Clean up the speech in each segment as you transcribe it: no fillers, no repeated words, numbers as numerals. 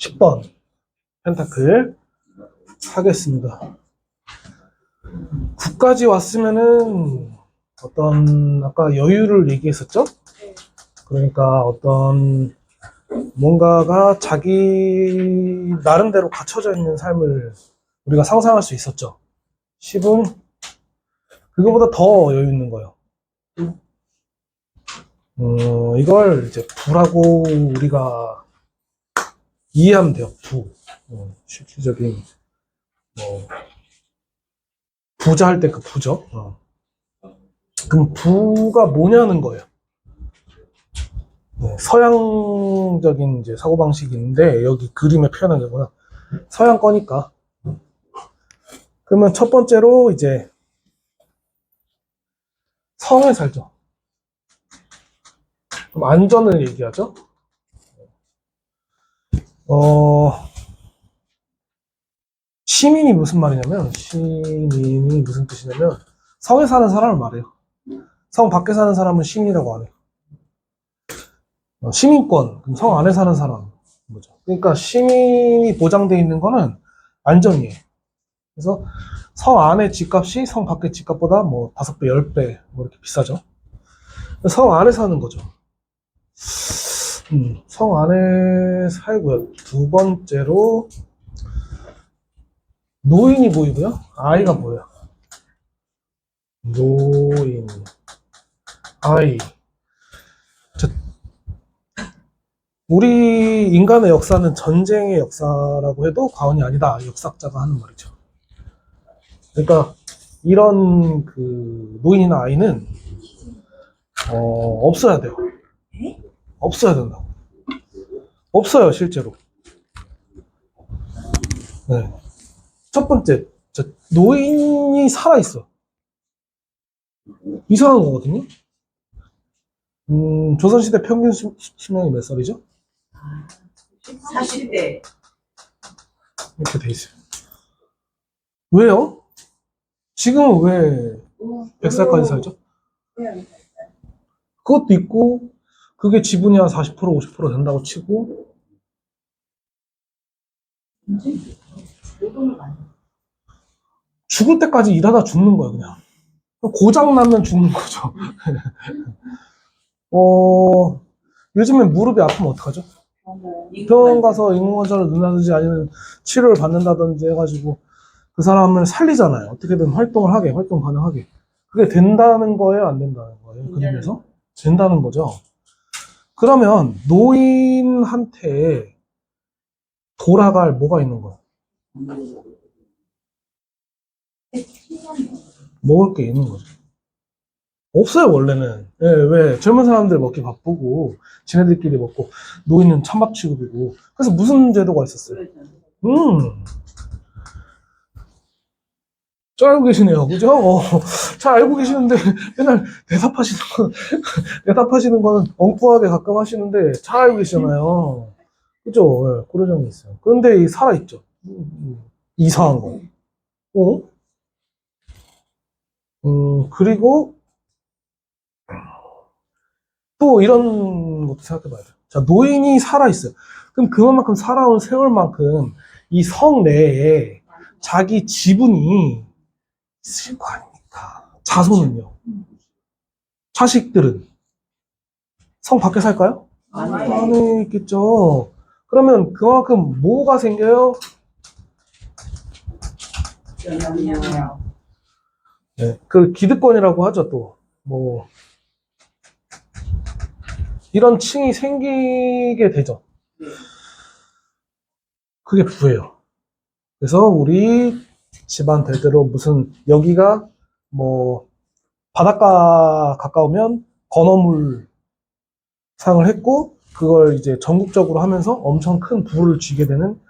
10번 펜타클 하겠습니다. 9까지 왔으면은 어떤 아까 여유를 얘기했었죠? 그러니까 어떤 뭔가가 자기 나름대로 갖춰져 있는 삶을 우리가 상상할 수 있었죠. 10은 그거보다 더 여유 있는 거예요. 이걸 이제 부라고 우리가 이해하면 돼요. 부. 실질적인 뭐 부자 할 때 그 부죠. 그럼 부가 뭐냐는 거예요. 서양적인 이제 사고방식인데 여기 그림에 표현한 거구나. 서양 거니까. 그러면 첫 번째로 이제 성에 살죠. 그럼 안전을 얘기하죠. 시민이 무슨 말이냐면, 시민이 무슨 뜻이냐면, 성에 사는 사람을 말해요. 성 밖에 사는 사람은 시민이라고 안 해요. 시민권, 그럼 성 안에 사는 사람. 뭐죠? 그러니까 시민이 보장되어 있는 거는 안전이에요. 그래서 성 안에 집값이 성 밖의 집값보다 뭐 5배, 10배 뭐 이렇게 비싸죠. 성 안에 사는 거죠. 성 안에 살고요. 두 번째로 노인이 보이고요. 아이가 보여요. 노인, 아이. 우리 인간의 역사는 전쟁의 역사라고 해도 과언이 아니다. 역사학자가 하는 말이죠. 그러니까 이런 그 노인이나 아이는 없어야 돼요. 없어야 된다고. 없어요, 실제로. 네. 첫 번째, 노인이 살아있어. 이상한 거거든요. 조선시대 평균 수명이 몇 살이죠? 40대. 이렇게 돼 있어요. 왜요? 지금은 왜 100살까지 살죠? 그것도 있고, 그게 지분이 한 40%, 50% 된다고 치고, 죽을 때까지 일하다 죽는 거예요, 그냥. 고장 나면 죽는 거죠. 요즘엔 무릎이 아프면 어떡하죠? 병원 가서 인공관절을 넣는다든지 아니면 치료를 받는다든지 해가지고 그 사람을 살리잖아요. 어떻게든 활동을 하게, 활동 가능하게. 그게 된다는 거예요, 안 된다는 거예요? 그림에서? 된다는 거죠. 그러면 노인한테 돌아갈 뭐가 있는 거예요? 먹을 게 있는 거죠. 없어요, 원래는. 예, 왜? 젊은 사람들 먹기 바쁘고, 지네들끼리 먹고, 노인은 찬밥 취급이고. 그래서 무슨 제도가 있었어요? 잘 알고 계시네요. 그죠? 잘 알고 계시는데, 맨날 대답하시는 거는 엉뚱하게 가끔 하시는데, 잘 알고 계시잖아요. 그죠? 예, 그런 점이 있어요. 그런데 살아있죠. 이상한 거. 어? 그리고 또 이런 것도 생각해 봐야 돼요. 자, 노인이 살아있어요. 그럼 그만큼 살아온 세월만큼 이 성 내에 자기 지분이 있을 거 아닙니까? 자손은요? 자식들은? 성 밖에 살까요? 안에 있겠죠. 그러면 그만큼 뭐가 생겨요? 네, 그 기득권이라고 하죠, 또. 뭐, 이런 층이 생기게 되죠. 그게 부예요. 그래서 우리 집안 대대로 무슨, 여기가 뭐, 바닷가 가까우면 건어물 사용을 했고, 그걸 이제 전국적으로 하면서 엄청 큰 부를 쥐게 되는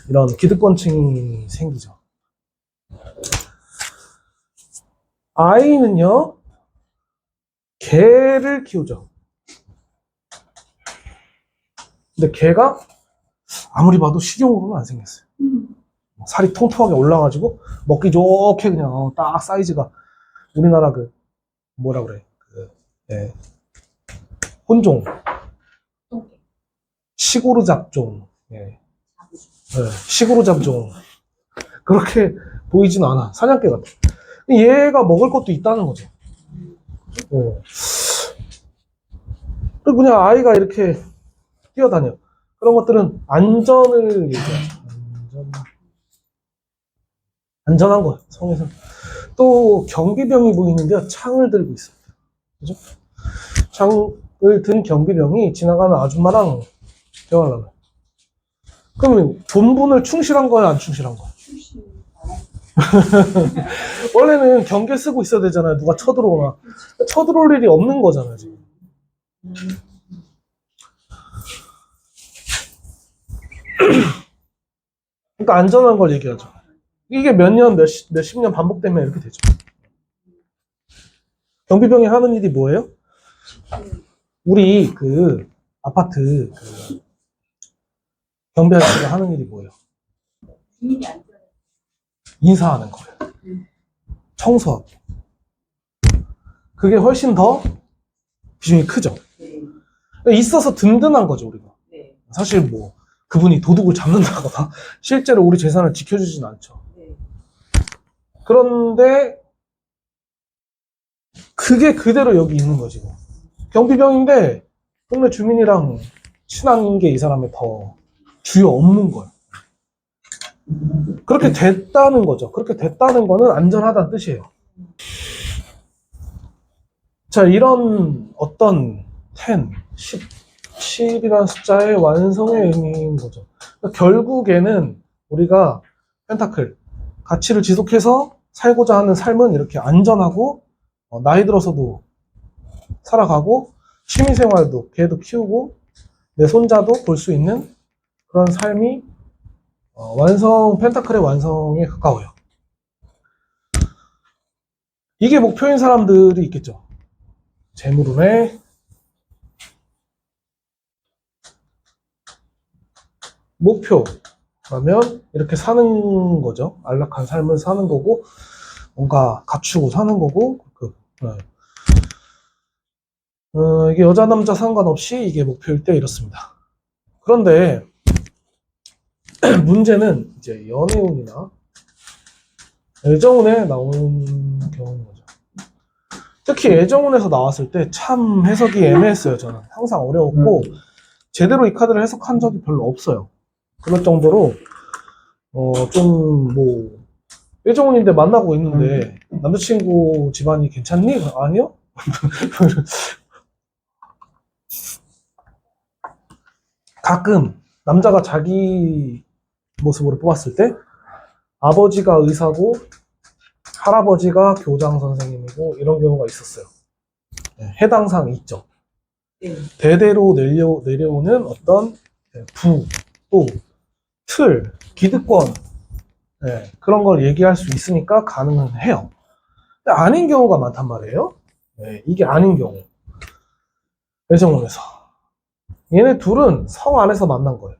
이런 기득권층이 생기죠. 아이는요, 개를 키우죠. 근데 개가 아무리 봐도 식용으로는 안 생겼어요. 살이 통통하게 올라가지고 먹기 좋게 그냥 딱 사이즈가 우리나라 그 뭐라 그래 예, 혼종 시고르 잡종 예. 네, 식으로 잡종. 그렇게 보이진 않아. 사냥개 같아. 얘가 먹을 것도 있다는 거죠. 그리고 그냥 아이가 이렇게 뛰어다녀. 그런 것들은 안전을 얘기하죠. 안전한 거예요, 성에서. 또 경비병이 보이는데요, 창을 들고 있습니다. 그죠? 창을 든 경비병이 지나가는 아줌마랑 대화를 나눠요. 그러면 본분을 충실한 거야, 안 충실한 거야? 원래는 경계 쓰고 있어야 되잖아요. 누가 쳐들어오나. 쳐들어올 일이 없는 거잖아요, 지금. 그러니까 안전한 걸 얘기하죠. 이게 몇 년, 몇십 년 반복되면 이렇게 되죠. 경비병이 하는 일이 뭐예요? 우리 그 아파트 그 경비 아저씨가 하는 일이 뭐예요? 인사하는 거예요. 청소하고. 그게 훨씬 더 비중이 크죠. 있어서 든든한 거죠, 우리가. 사실 뭐 그분이 도둑을 잡는다거나 실제로 우리 재산을 지켜주진 않죠. 그런데 그게 그대로 여기 있는 거지. 경비병인데 동네 주민이랑 친한 게 이 사람의 더 주요 업무인 거예요. 그렇게 됐다는 거죠. 그렇게 됐다는 거는 안전하다는 뜻이에요. 자, 이런 어떤 10, 17이라는 숫자의 완성의 의미인 거죠. 그러니까 결국에는 우리가 펜타클, 가치를 지속해서 살고자 하는 삶은 이렇게 안전하고 나이 들어서도 살아가고 취미생활도 개도 키우고 내 손자도 볼 수 있는 그런 삶이 펜타클의 완성에 가까워요. 이게 목표인 사람들이 있겠죠. 재물운에 목표 그러면 이렇게 사는 거죠. 안락한 삶을 사는 거고 뭔가 갖추고 사는 거고 이게 여자 남자 상관없이 이게 목표일 때 이렇습니다. 그런데 문제는 이제 연애운이나 애정운에 나오는 경우인 거죠. 특히 애정운에서 나왔을 때 참 해석이 애매했어요. 저는 항상 어려웠고 제대로 이 카드를 해석한 적이 별로 없어요. 그럴 정도로 좀 뭐 애정운인데 만나고 있는데 남자친구 집안이 괜찮니? 아니요? 가끔 남자가 자기 모습으로 뽑았을 때 아버지가 의사고 할아버지가 교장 선생님이고 이런 경우가 있었어요. 해당상 있죠. 대대로 내려오는 어떤 부, 또 틀, 기득권 그런 걸 얘기할 수 있으니까 가능은 해요. 근데 아닌 경우가 많단 말이에요. 이게 아닌 경우. 애정운에서. 얘네 둘은 성 안에서 만난 거예요.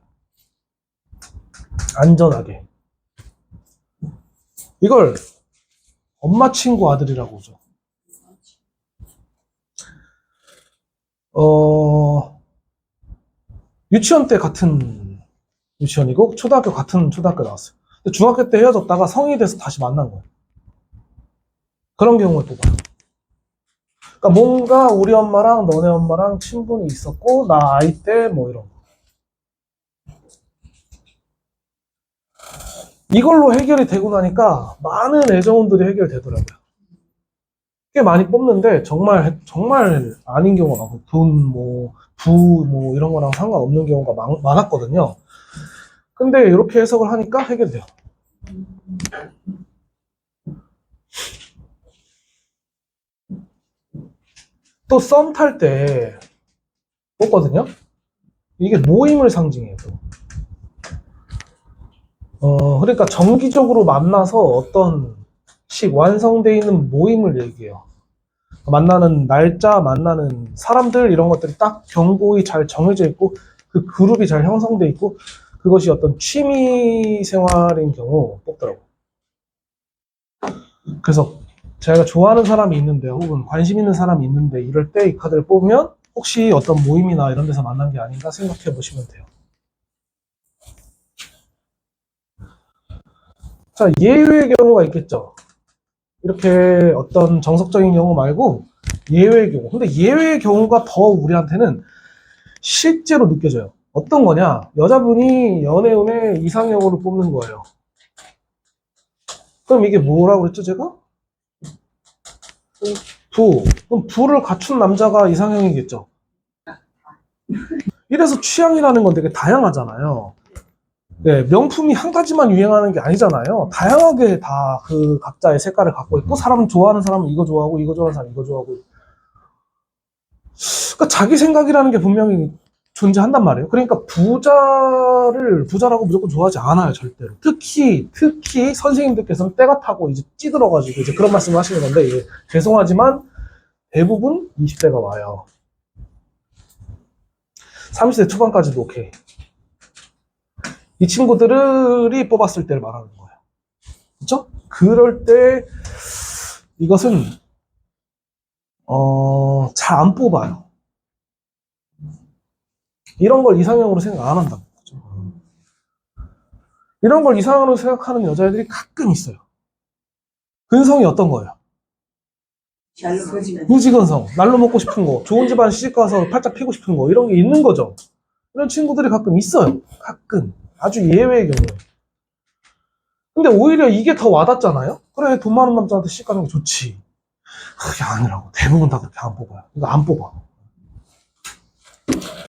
안전하게. 이걸 엄마 친구 아들이라고 하죠. 유치원 때 같은 유치원이고 초등학교 같은 초등학교 나왔어요. 근데 중학교 때 헤어졌다가 성인이 돼서 다시 만난 거예요. 그런 경우를 뽑아요. 그러니까 뭔가 우리 엄마랑 너네 엄마랑 친분이 있었고 나 아이 때 뭐 이런 거. 이걸로 해결이 되고 나니까 많은 애정운들이 해결되더라고요. 꽤 많이 뽑는데 정말 아닌 경우가 많고 돈, 뭐, 부, 뭐 이런 거랑 상관없는 경우가 많았거든요. 근데 이렇게 해석을 하니까 해결돼요. 또 썸 탈 때 뽑거든요. 이게 모임을 상징해요. 그러니까 정기적으로 만나서 어떤 완성되어 있는 모임을 얘기해요. 만나는 날짜, 만나는 사람들 이런 것들이 딱 경고히 잘 정해져 있고 그 그룹이 잘 형성돼 있고 그것이 어떤 취미 생활인 경우 뽑더라고요. 그래서 제가 좋아하는 사람이 있는데 혹은 관심 있는 사람이 있는데 이럴 때 이 카드를 뽑으면 혹시 어떤 모임이나 이런 데서 만난 게 아닌가 생각해 보시면 돼요. 자, 예외의 경우가 있겠죠. 이렇게 어떤 정석적인 경우 말고 예외의 경우. 근데 예외의 경우가 더 우리한테는 실제로 느껴져요. 어떤 거냐? 여자분이 연애운에 이상형으로 뽑는 거예요. 그럼 이게 뭐라고 그랬죠, 제가? 부. 그럼 부를 갖춘 남자가 이상형이겠죠. 이래서 취향이라는 건 되게 다양하잖아요. 네, 명품이 한 가지만 유행하는 게 아니잖아요. 다양하게 다 그 각자의 색깔을 갖고 있고, 사람은 좋아하는 사람은 이거 좋아하고, 이거 좋아하는 사람은 이거 좋아하고. 그러니까 자기 생각이라는 게 분명히 존재한단 말이에요. 그러니까 부자를 부자라고 무조건 좋아하지 않아요, 절대로. 특히 선생님들께서는 때가 타고 이제 찌들어가지고 이제 그런 말씀을 하시는 건데, 예, 죄송하지만 대부분 20대가 와요. 30대 초반까지도 오케이. 이 친구들이 뽑았을 때를 말하는 거예요. 그렇죠? 그럴 때 이것은 잘 안 뽑아요. 이런 걸 이상형으로 생각 안 한다고. 그죠? 이런 걸 이상형으로 생각하는 여자애들이 가끔 있어요. 근성이 어떤 거예요? 무지근성, 날로 먹고 싶은 거, 좋은 집안 시집가서 팔짝 피고 싶은 거, 이런 게 있는 거죠. 이런 친구들이 가끔 있어요. 가끔. 아주 예외의 경우에. 근데 오히려 이게 더 와닿잖아요? 그래, 돈 많은 남자한테 시집 가는 게 좋지. 그게 아니라고. 대부분 다 그렇게 안 뽑아요. 이거 안 뽑아.